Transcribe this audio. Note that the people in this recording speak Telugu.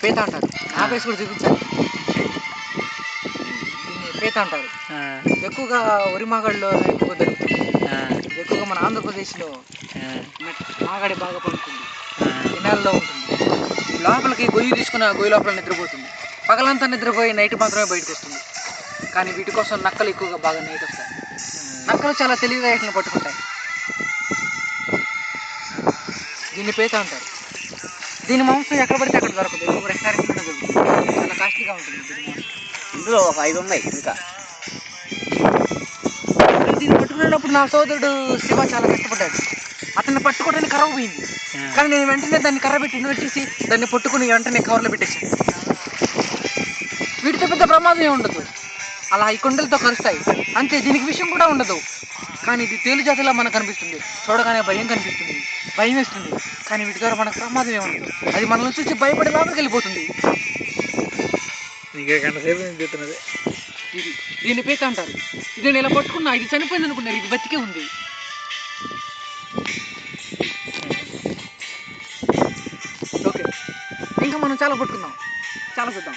పీత అంటారు. నా ఫేస్ కూడా చూపించాలి. దీన్ని పీత అంటారు. ఎక్కువగా వరిమాగడిలో ఎక్కువగా దొరుకుతుంది. ఎక్కువగా మన ఆంధ్రప్రదేశ్లో మాగాడి బాగా పండుతుంది. ఈ నెలలో ఉంటుంది. లోపలికి గొయ్యి తీసుకుని ఆ గొయ్యి లోపల నిద్రపోతుంది. పగలంతా నిద్రపోయి నైట్ మాత్రమే బయటకు వస్తుంది. కానీ వీటి కోసం నక్కలు ఎక్కువగా బాగా నైట్ వస్తాయి. నక్కలు చాలా తెలివిగా వీటిని పట్టుకుంటాయి. దీన్ని పీత అంటారు. దీని మాంసం ఎక్కడ పడితే అక్కడ దొరకదు. ఎక్కువ రెస్టారెంట్లోనే దొరుకుతుంది. చాలా కాస్ట్లీగా ఉంటుంది దీని మాంసం. ఇందులో ఒక 5 ఉన్నాయి ఇంకా. దీన్ని పట్టుకునేటప్పుడు నా సోదరుడు శివ చాలా కష్టపడ్డాడు. అతన్ని పట్టుకోవడానికి కర్ర పోయింది. కానీ నేను వెంటనే దాన్ని కర్ర పెట్టి ఇన్వెస్ట్ దాన్ని పట్టుకుని వెంటనే కవర్లో పెట్టేశాను. వీటితో పెద్ద ప్రమాదం ఏమి ఉండదు. అలా ఈ కొండలతో కరుస్తాయి అంతే. దీనికి విషయం కూడా ఉండదు. కానీ ఇది తేలు జాతిలా మనకు కనిపిస్తుంది. చూడగానే భయం కనిపిస్తుంది, భయం వేస్తుంది. కానీ వీటి ద్వారా మనకు ప్రమాదం ఏమి ఉండదు. అది మనల్ని చూసి భయపడి లోపలికి వెళ్ళిపోతుంది. దీన్ని పీత అంటారు. ఇది నేను ఇలా పట్టుకున్నా, ఇది చనిపోయింది అనుకున్నారు, ఇది బతికే ఉంది. ఓకే, ఇంకా మనం చాలా పట్టుకుందాం, చాలా చూద్దాం.